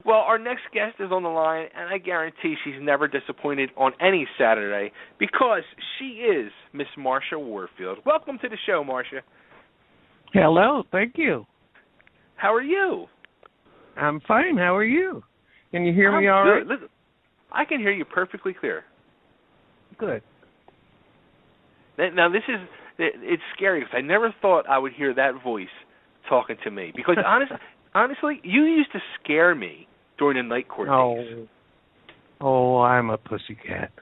Well, our next guest is on the line, and I guarantee she's never disappointed on any Saturday because she is Miss Marsha Warfield. Welcome to the show, Marsha. Hello, thank you. How are you? I'm fine. How are you? Can you hear I'm me all good. right? Listen, I can hear you perfectly clear. Good. Now, it's scary because I never thought I would hear that voice talking to me. Because honestly, you used to scare me during the night court days. Oh, I'm a pussycat.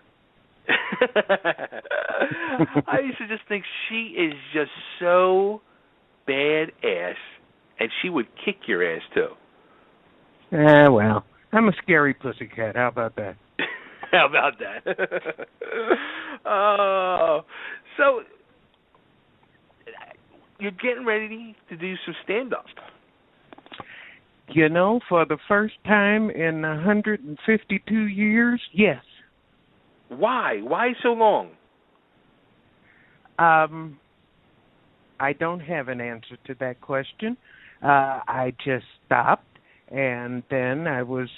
I used to just think she is just so badass, and she would kick your ass too. Well, I'm a scary pussycat. How about that? How about that? So you're getting ready to do some stand-up. You know, for the first time in 152 years, yes. Why? Why so long? I don't have an answer to that question. I just stopped, and then I was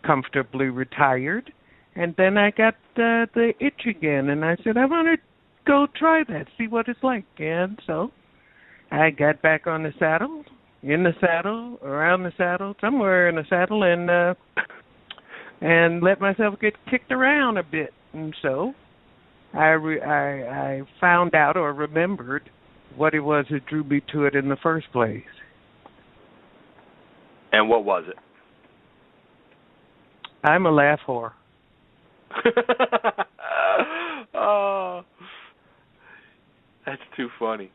comfortably retired, and then I got the itch again, and I said, I want to go try that, see what it's like. And so I got back on the saddle, in the saddle, around the saddle, somewhere in the saddle, and let myself get kicked around a bit. And so I found out or remembered what it was that drew me to it in the first place. And what was it? I'm a laugh whore. Oh, that's too funny.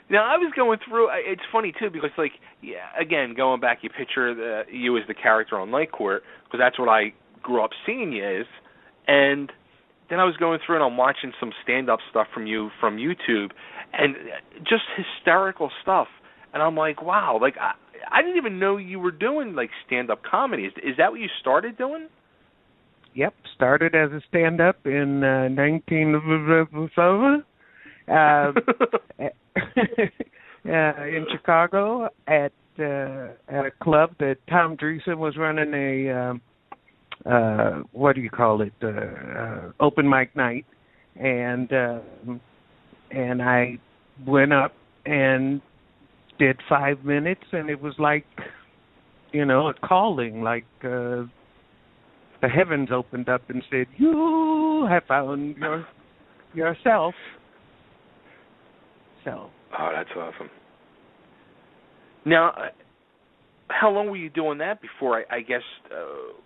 Now, I was going through, it's funny, too, because, like, yeah, again, going back, you picture you as the character on Night Court, because that's what I grew up seeing you as, and then I was going through and I'm watching some stand-up stuff from you from YouTube, and just hysterical stuff, and I'm like, wow, like, I didn't even know you were doing, like, stand-up comedy. Is that what you started doing? Yep, started as a stand-up in 19... in Chicago at a club that Tom Dreesen was running open mic night, and I went up and did 5 minutes, and it was like, you know, a calling, like the heavens opened up and said, "You have found yourself." So. Oh, that's awesome. Now, how long were you doing that before? I guess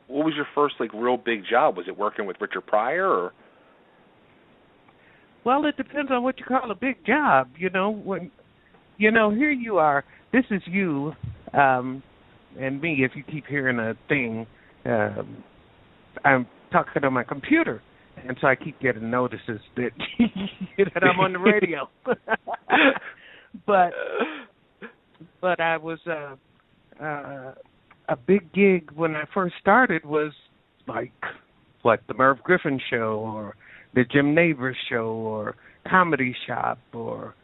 what was your first like real big job? Was it working with Richard Pryor? Or? Well, it depends on what you call a big job. You know, when here you are. This is you and me. If you keep hearing a thing, I'm talking on my computer. And so I keep getting notices that that I'm on the radio. but I was a big gig when I first started was like the Merv Griffin show or the Jim Neighbors show or Comedy Shop or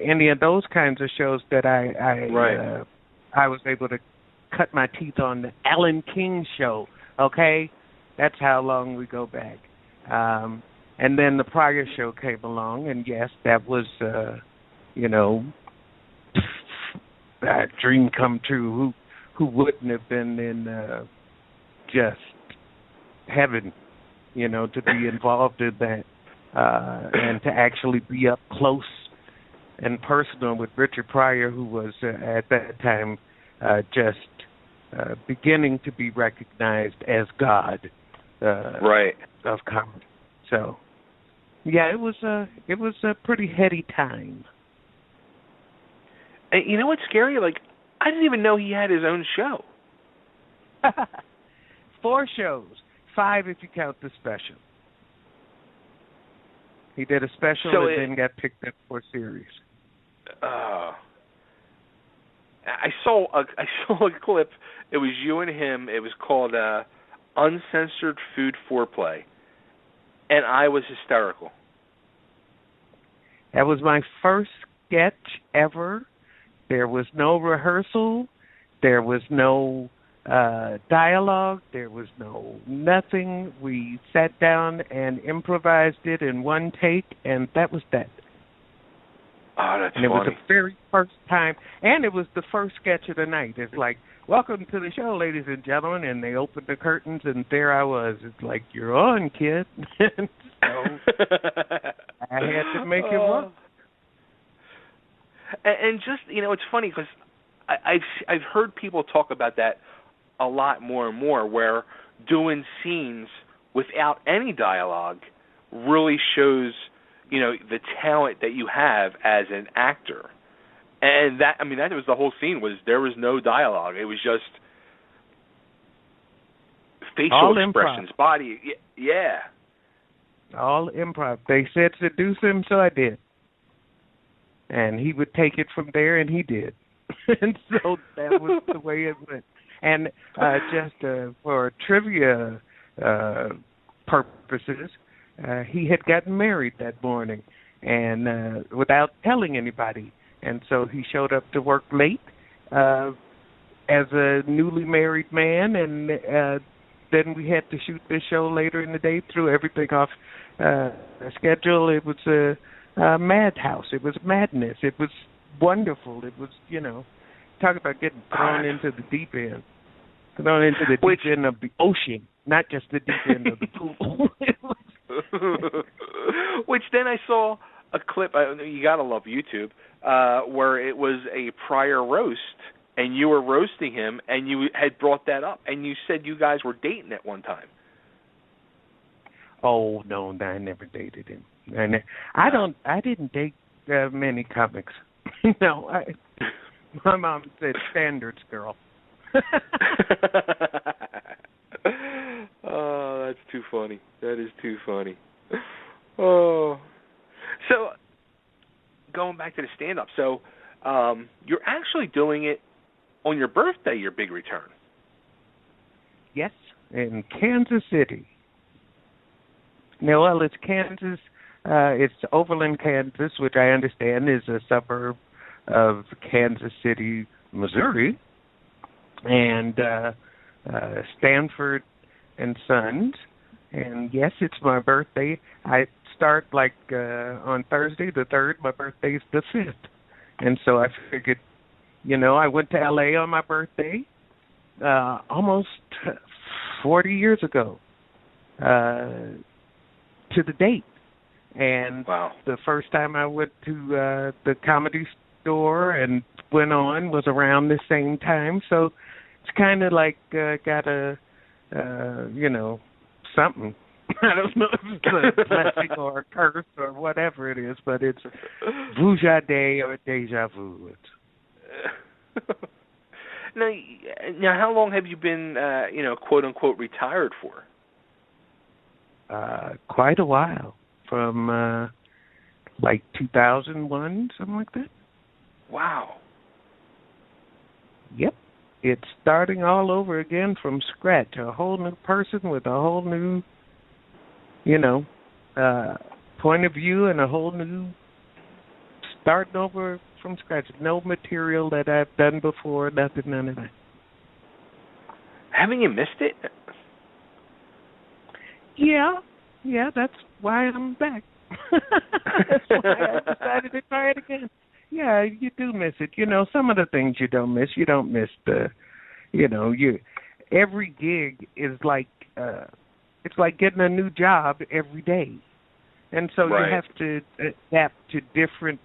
any of those kinds of shows that I was able to cut my teeth on. The Alan King show, okay? That's how long we go back. And then the Pryor show came along, and yes, that was, a dream come true. Who wouldn't have been in just heaven, to be involved in that and to actually be up close and personal with Richard Pryor, who was at that time just beginning to be recognized as God. Of comedy. So, yeah, it was a pretty heady time. And you know what's scary? Like, I didn't even know he had his own show. 4 shows, 5 if you count the special. He did a special and then got picked up for a series. I saw a clip. It was you and him. It was called Uncensored Food Foreplay, and I was hysterical. That was my first sketch ever. There was no rehearsal. There was no dialogue. There was no nothing. We sat down and improvised it in one take, and that was that. Oh, that's and it funny. was the very first time, and it was the first sketch of the night. It's like, welcome to the show, ladies and gentlemen, and they opened the curtains, and there I was. It's like, you're on, kid. So I had to make it work. And just, it's funny because I've heard people talk about that a lot more and more, where doing scenes without any dialogue really shows the talent that you have as an actor. And that was the whole scene, there was no dialogue. It was just facial all expressions, improv. body. Yeah. All improv. They said seduce him, so I did. And he would take it from there, and he did. And so that was the way it went. And just for trivia purposes, he had gotten married that morning, and without telling anybody. And so he showed up to work late as a newly married man, and then we had to shoot this show later in the day, threw everything off schedule. It was a madhouse. It was madness. It was wonderful. It was, talk about getting thrown into the deep end. Thrown into the deep end of the ocean, not just the deep end of the pool. Which then I saw a clip, you got to love YouTube, where it was a Pryor roast, and you were roasting him, and you had brought that up, and you said you guys were dating at one time. Oh, no, I never dated him. And I didn't date many comics. No, my mom said standards girl. Oh, that's too funny. That is too funny. Oh, so going back to the stand-up, so you're actually doing it on your birthday, your big return. Yes, in Kansas City. Now, well, it's Kansas. It's Overland, Kansas, which I understand is a suburb of Kansas City, Missouri, and Stanford and Sons. And yes, it's my birthday. I start on Thursday the 3rd. My birthday's the 5th. And so I figured, I went to L.A. on my birthday almost 40 years ago to the date. And wow. The first time I went to the Comedy Store and went on was around the same time. So it's kind of like got a, something. I don't know if it's a blessing or a curse or whatever it is, but it's vujade or deja vu. Now, how long have you been, quote unquote, retired for? Quite a while, from 2001, something like that. Wow. Yep. It's starting all over again from scratch. A whole new person with a whole new, point of view and a whole new starting over from scratch. No material that I've done before, nothing, none of that. Haven't you missed it? Yeah, that's why I'm back. That's why I decided to try it again. Yeah, you do miss it. Some of the things you don't miss. You don't miss every gig is like, it's like getting a new job every day. And so right. You have to adapt to different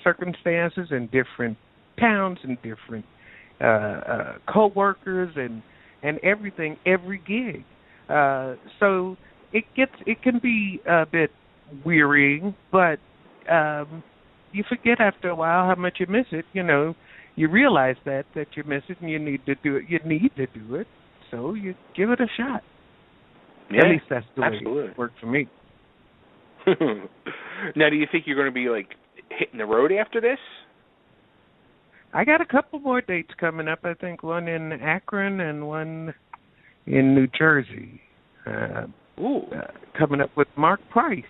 circumstances and different towns and different co-workers and everything, every gig. So it can be a bit wearying, but you forget after a while how much you miss it. You realize that you miss it and you need to do it. You need to do it, so you give it a shot. Yeah, at least that's the absolutely. way it worked for me. Now, do you think you're going to be hitting the road after this? I got a couple more dates coming up. I think one in Akron and one in New Jersey. Coming up with Mark Price,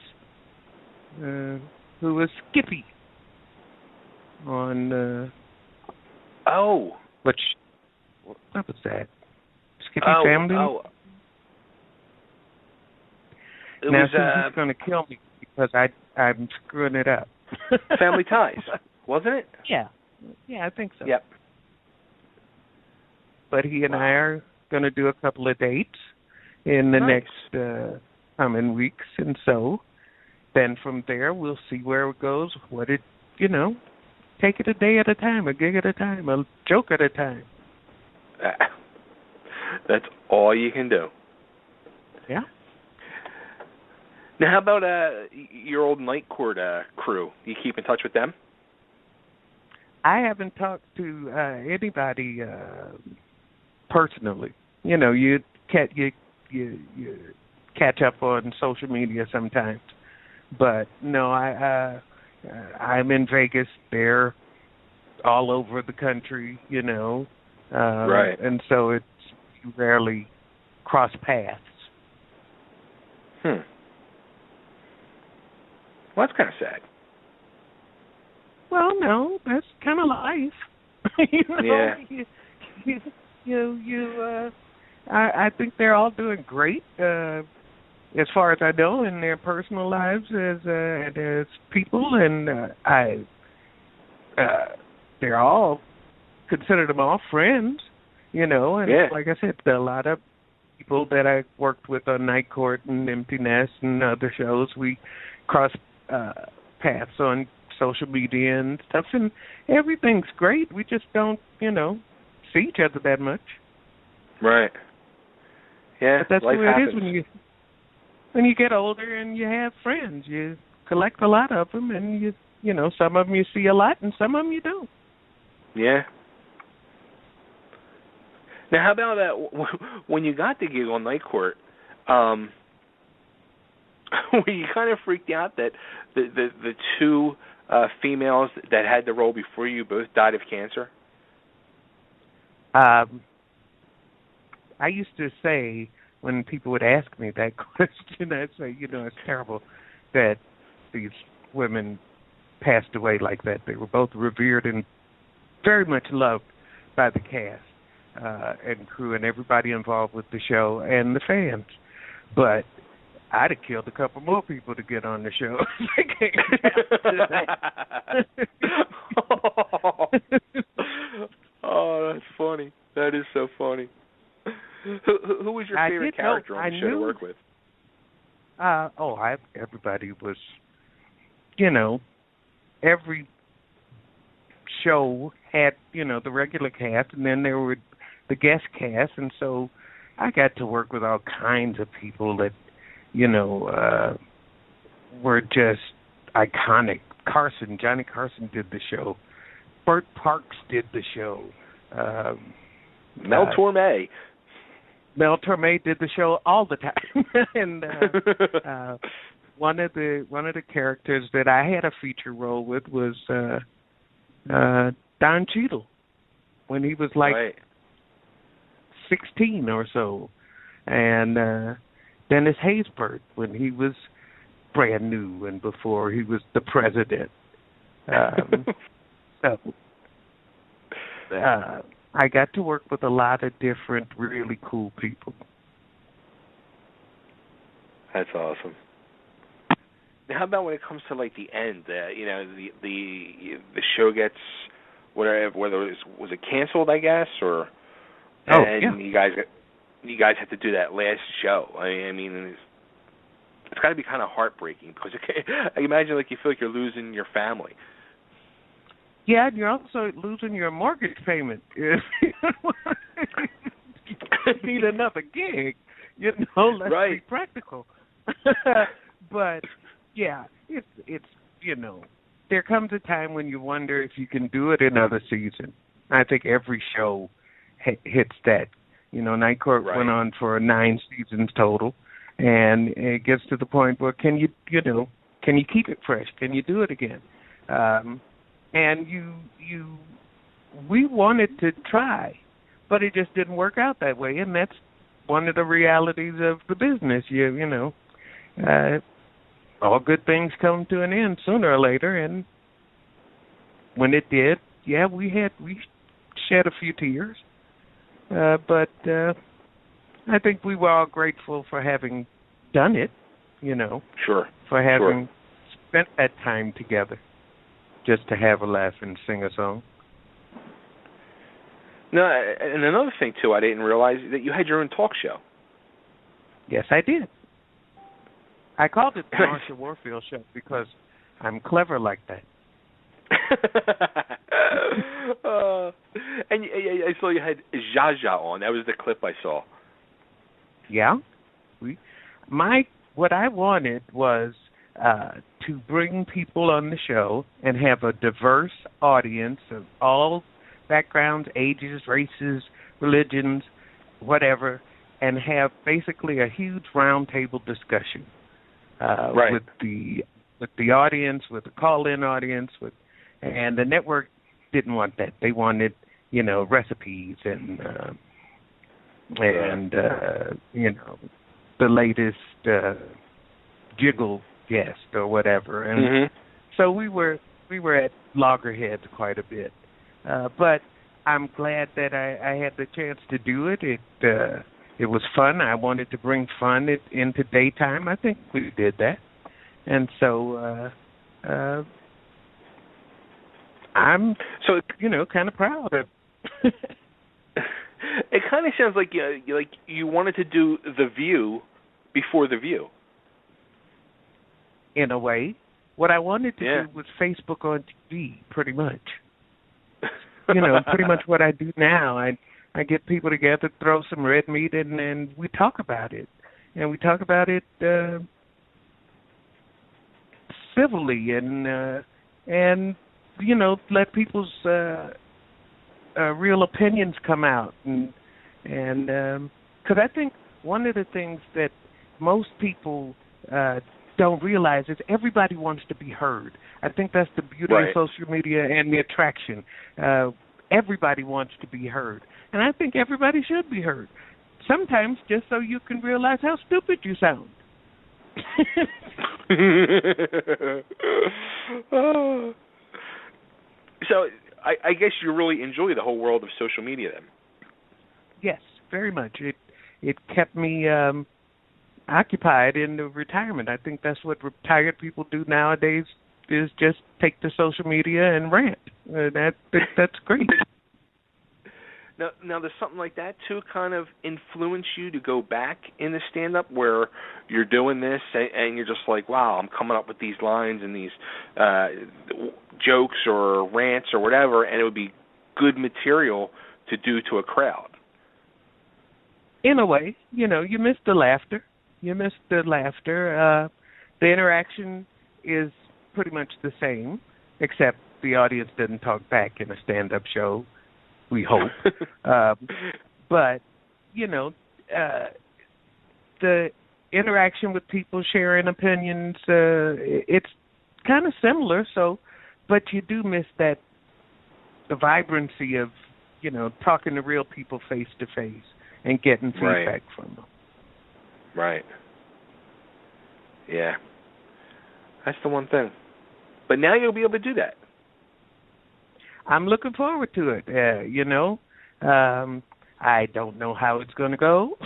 who was Skippy on. What was that? Skippy Family? Oh. Now Susie's going to kill me because I'm screwing it up. Family Ties, wasn't it? Yeah, I think so. Yep. But he and I are going to do a couple of dates in the next coming weeks, and so then from there we'll see where it goes. Take it a day at a time, a gig at a time, a joke at a time. That's all you can do. Yeah. Now, how about your old night court crew? You keep in touch with them? I haven't talked to anybody personally. You catch up on social media sometimes, but no, I'm in Vegas. They're all over the country, right, and so it's rarely cross paths. Well, that's kind of sad. Well, no, that's kind of life. Yeah. I think they're all doing great, as far as I know, in their personal lives as people, and they're all consider them all friends, and like I said, there are a lot of people that I worked with on Night Court and Empty Nest and other shows. We cross paths on social media and stuff, and everything's great. We just don't, see each other that much. Right. Yeah. But that's life the way happens. it is when you get older and you have friends. You collect a lot of them, and some of them you see a lot, and some of them you don't. Yeah. Now, how about when you got the gig on Night Court? Were you kind of freaked out that the two females that had the role before you both died of cancer? I used to say, when people would ask me that question, I'd say, it's terrible that these women passed away like that. They were both revered and very much loved by the cast and crew and everybody involved with the show and the fans. But I'd have killed a couple more people to get on the show. Oh, that's funny. That is so funny. Who was your favorite character on the show to work with? Everybody was, every show had, the regular cast, and then there were the guest cast, and so I got to work with all kinds of people that, were just iconic. Johnny Carson did the show. Burt Parks did the show. Mel Torme. Mel Torme did the show all the time, and one of the characters that I had a feature role with was Don Cheadle when he was like 16 or so, and Dennis Haysbert when he was brand new and before he was the president. I got to work with a lot of different, really cool people. That's awesome. Now, how about when it comes to like the end? The show gets whether it was it canceled, I guess, or you guys have to do that last show. I mean, it's got to be kind of heartbreaking because I imagine you feel like you're losing your family. Yeah, and you're also losing your mortgage payment. You need another gig, let's be practical. But, yeah, it's there comes a time when you wonder if you can do it another season. I think every show hits that. Night Court went on for 9 seasons total, and it gets to the point where can you keep it fresh? Can you do it again? And we wanted to try, but it just didn't work out that way, and that's one of the realities of the business. All good things come to an end sooner or later, and when it did, we shed a few tears, But I think we were all grateful for having done it, Sure. for having spent that time together just to have a laugh and sing a song. No, and another thing, too, I didn't realize that you had your own talk show. Yes, I did. I called it the Marsha Warfield Show because I'm clever like that. And I saw you had Jaja on. That was the clip I saw. Yeah. What I wanted was to bring people on the show and have a diverse audience of all backgrounds, ages, races, religions, whatever, and have basically a huge roundtable discussion with the audience, with the call-in audience, and the network didn't want that. They wanted, recipes and the latest jiggle guest or whatever, and so we were at loggerheads quite a bit. But I'm glad that I had the chance to do it. It was fun. I wanted to bring fun into daytime. I think we did that, and so I'm kind of proud of. It kind of sounds like you wanted to do The View before The View. In a way, what I wanted to do was Facebook on TV, pretty much. Pretty much what I do now. I get people together, throw some red meat in, and we talk about it. And we talk about it civilly and let people's real opinions come out. And because I think one of the things that most people don't realize is everybody wants to be heard. I think that's the beauty of social media and the attraction. Everybody wants to be heard. And I think everybody should be heard. Sometimes just so you can realize how stupid you sound. So I guess you really enjoy the whole world of social media then. Yes, very much. It kept me occupied in the retirement. I think that's what retired people do nowadays is just take to social media and rant. That's great. Now, does something like that, too, kind of influence you to go back in the stand-up where you're doing this and you're just like, wow, I'm coming up with these lines and these jokes or rants or whatever, and it would be good material to do to a crowd? In a way, you miss the laughter. The interaction is pretty much the same, except the audience doesn't talk back in a stand-up show. We hope. But, the interaction with people sharing opinions, it's kind of similar, but you do miss the vibrancy of, talking to real people face to face and getting feedback from them. Right. Yeah. That's the one thing. But now you'll be able to do that. I'm looking forward to it. I don't know how it's going to go.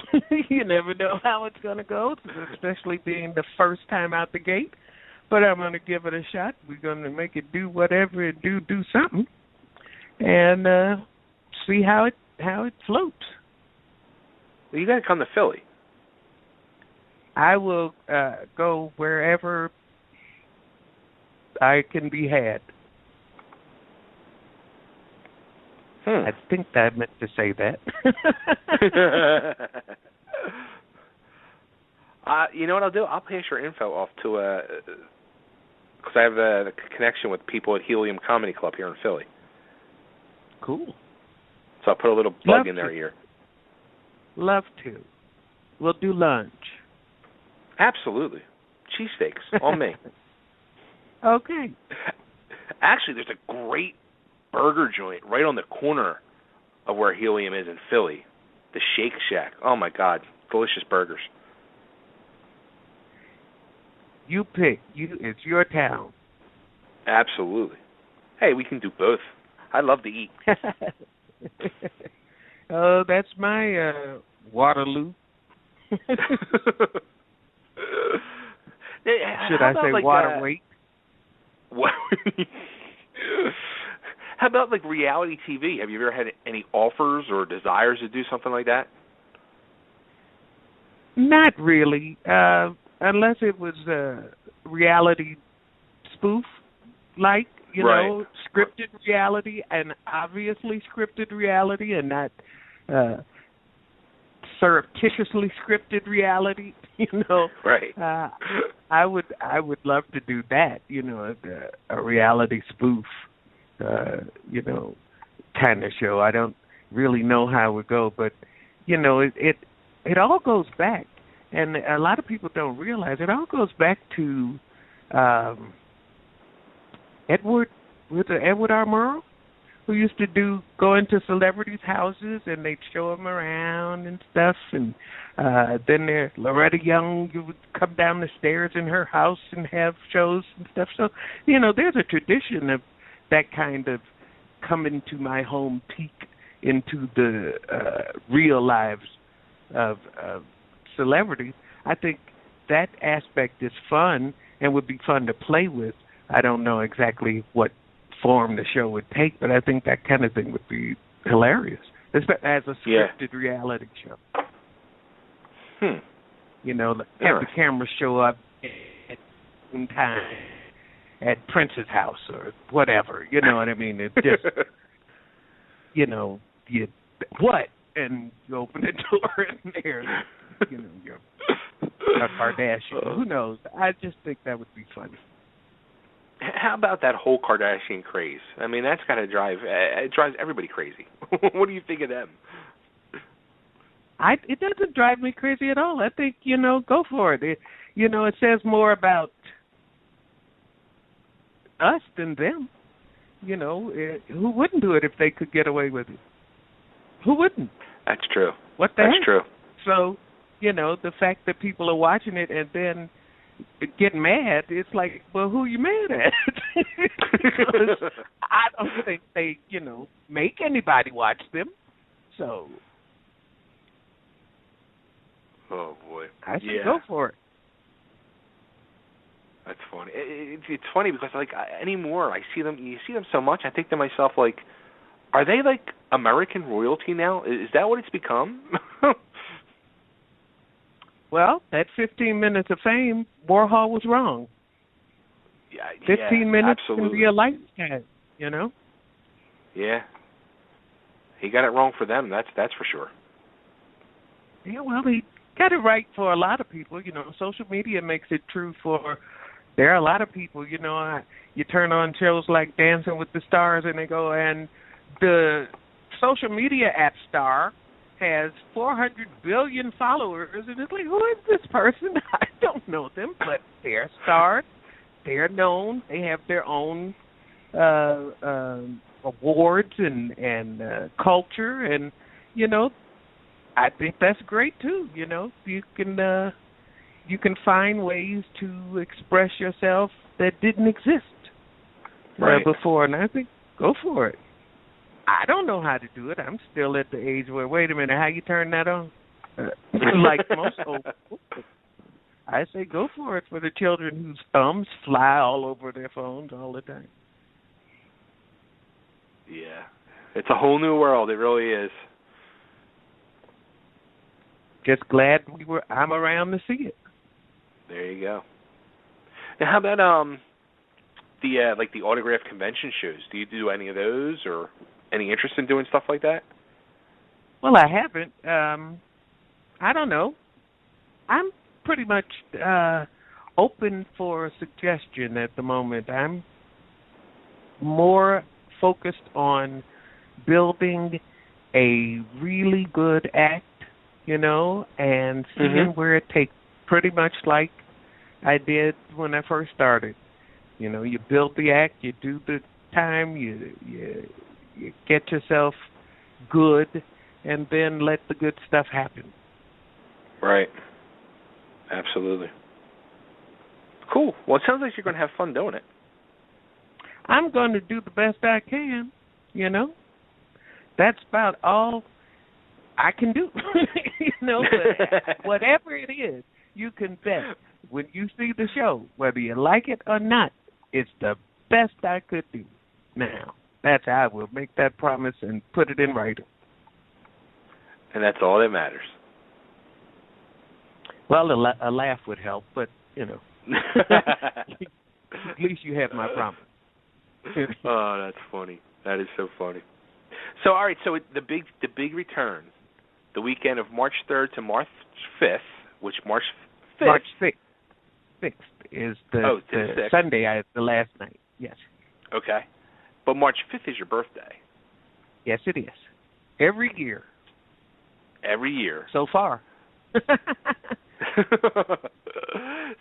You never know how it's going to go, especially being the first time out the gate. But I'm going to give it a shot. We're going to make it do whatever it do something, and see how it floats. Well, you got to come to Philly. I will go wherever I can be had. I think I meant to say that. You know what I'll do? I'll pass your info off to, because I have the connection with people at Helium Comedy Club here in Philly. Cool. So I'll put a little plug in their ear. Love to. We'll do lunch. Absolutely. Cheesesteaks on me. Okay. Actually, there's a great burger joint right on the corner of where Helium is in Philly, the Shake Shack. Oh my God, delicious burgers. You pick. It's your town. Absolutely. Hey, we can do both. I love to eat. Oh, that's my Waterloo. Should How I about say like water weight? what? How about like reality TV? Have you ever had any offers or desires to do something like that? Not really, unless it was reality spoof, like, Right. scripted reality, and obviously scripted reality, and not surreptitiously scripted reality. Right. I would love to do that. A reality spoof, kind of show. I don't really know how it would go, but it all goes back, and a lot of people don't realize it all goes back to Edward R. Murrow, who used to go into celebrities' houses and they'd show them around and stuff, and then Loretta Young would come down the stairs in her house and have shows and stuff. So there's a tradition of that kind of coming to my home peek into the real lives of celebrities. I think that aspect is fun and would be fun to play with. I don't know exactly what form the show would take, but I think that kind of thing would be hilarious, as a scripted reality show. Have the camera show up at some time at Prince's house or whatever. You know what I mean? It just, what? And you open the door and there's, you're a Kardashian. Who knows? I just think that would be funny. How about that whole Kardashian craze? I mean, that's got to it drives everybody crazy. What do you think of them? It doesn't drive me crazy at all. I think, go for it. It says more about us than them. Who wouldn't do it if they could get away with it? Who wouldn't? That's true. What the heck? That's true. So, the fact that people are watching it and then get mad, it's like, well, who are you mad at? Because I don't think they, make anybody watch them. So, oh boy, I should go for it. That's funny. It's funny because anymore you see them so much. I think to myself, like, are they like American royalty now? Is that what it's become? Well, that 15 minutes of fame, Warhol was wrong. 15 minutes absolutely. can be a lifetime, Yeah. He got it wrong for them, that's for sure. Yeah, well, he got it right for a lot of people. Social media makes it true there are a lot of people, you turn on shows like Dancing with the Stars and they go, and the social media app star has 400 billion followers, and it's like, who is this person? I don't know them, but they're stars. They're known. They have their own awards and culture, and I think that's great too. You can find ways to express yourself that didn't exist before, and I think go for it. I don't know how to do it. I'm still at the age where, wait a minute, how you turn that on? Like most old people. I say go for it for the children whose thumbs fly all over their phones all the time. Yeah. It's a whole new world. It really is. Just glad I'm around to see it. There you go. Now, how about the autograph convention shows? Do you do any of those, or any interest in doing stuff like that? Well, I haven't. I don't know. I'm pretty much open for a suggestion at the moment. I'm more focused on building a really good act, and seeing where it takes, pretty much like I did when I first started. You build the act, you do the time, you get yourself good, and then let the good stuff happen. Right. Absolutely. Cool. Well, it sounds like you're going to have fun doing it. I'm going to do the best I can, That's about all I can do. But whatever it is, you can bet when you see the show, whether you like it or not, it's the best I could do. Now, that's how I will make that promise and put it in writing. And that's all that matters. Well, a laugh would help, but, at least you have my promise. Oh, that's funny. That is so funny. So, all right, so the big return, the weekend of March 3rd to March 5th, which March 5th... March 6th is the 6th. Sunday, the last night, yes. Okay. But March 5th is your birthday. Yes, it is. Every year. Every year. So far.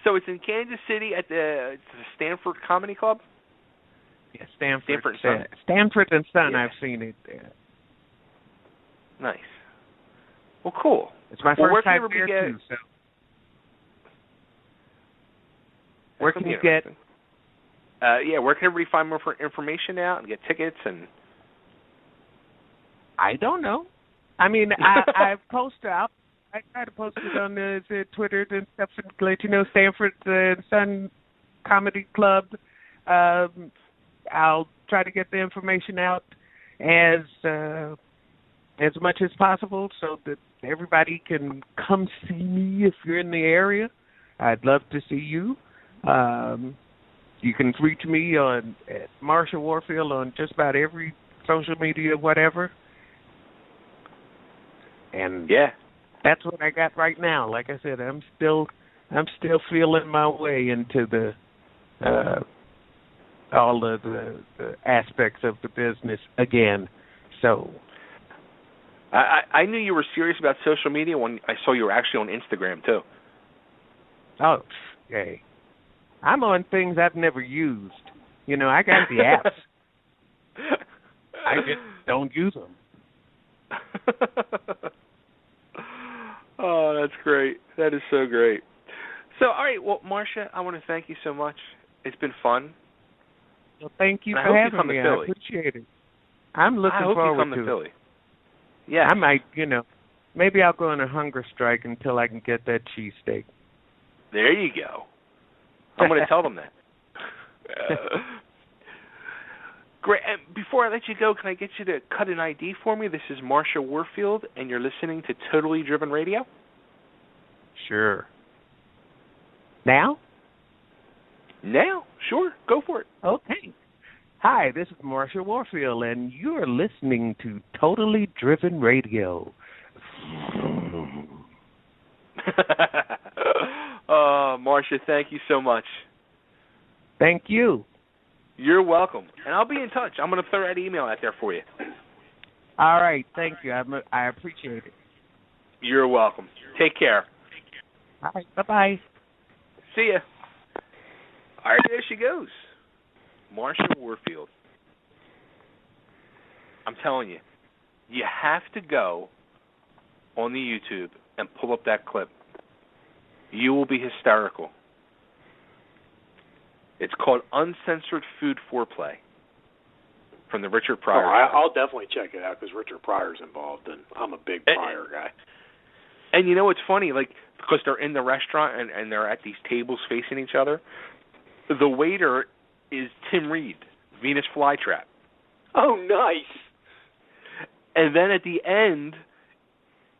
So it's in Kansas City at the Stanford Comedy Club? Yeah, Stanford and Son. Stanford and Son, Yeah. I've seen it there. Nice. Well, cool. It's my first time there, too. So. Where can you get... where can everybody find more information out and get tickets? And I don't know. I mean, I post out. I try to post it on the Twitter and stuff to let you know. Stanford Sun Comedy Club. I'll try to get the information out as much as possible so that everybody can come see me if you're in the area. I'd love to see you. You can reach me at Marsha Warfield on just about every social media, whatever. And that's what I got right now. Like I said, I'm still feeling my way into the all the aspects of the business again. So I knew you were serious about social media when I saw you were actually on Instagram too. Oh, hey. I'm on things I've never used. I got the apps. I just don't use them. Oh, that's great. That is so great. So, all right, well, Marsha, I want to thank you so much. It's been fun. Well, thank you and for having me. I appreciate it. I'm looking forward to it. I hope you come to Philly. Yeah. I might, maybe I'll go on a hunger strike until I can get that cheesesteak. There you go. I'm going to tell them that. Great. And before I let you go, can I get you to cut an ID for me? This is Marsha Warfield, and you're listening to Totally Driven Radio. Sure. Now? Now? Sure. Go for it. Okay. Hi, this is Marsha Warfield, and you're listening to Totally Driven Radio. Marsha, thank you so much. Thank you. You're welcome. And I'll be in touch. I'm going to throw that email out there for you. All right. Thank you. I appreciate it. You're welcome. Take care. All right. Bye-bye. See ya. All right, there she goes. Marsha Warfield. I'm telling you, you have to go on the YouTube and pull up that clip. You will be hysterical. It's called Uncensored Food Foreplay from the Richard Pryor. I'll definitely check it out because Richard Pryor's involved, and I'm a big Pryor guy. And you know what's funny? Because they're in the restaurant and they're at these tables facing each other, the waiter is Tim Reed, Venus Flytrap. Oh, nice. And then at the end,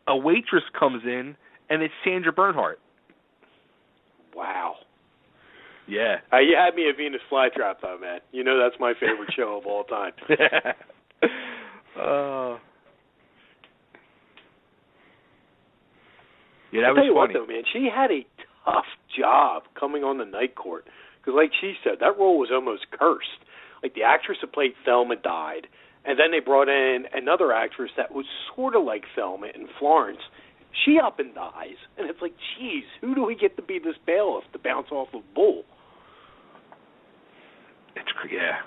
a waitress comes in, and it's Sandra Bernhardt. Wow. Yeah. You had me at Venus Flytrap, though, man. That's my favorite show of all time. Yeah, that was funny. I'll tell you what, though, man, she had a tough job coming on the night court. Because like she said, that role was almost cursed. Like the actress who played Thelma died, and then they brought in another actress that was sort of like Thelma in Florence. She up and dies, and it's like, geez, who do we get to be this bailiff to bounce off of Bull? Yeah.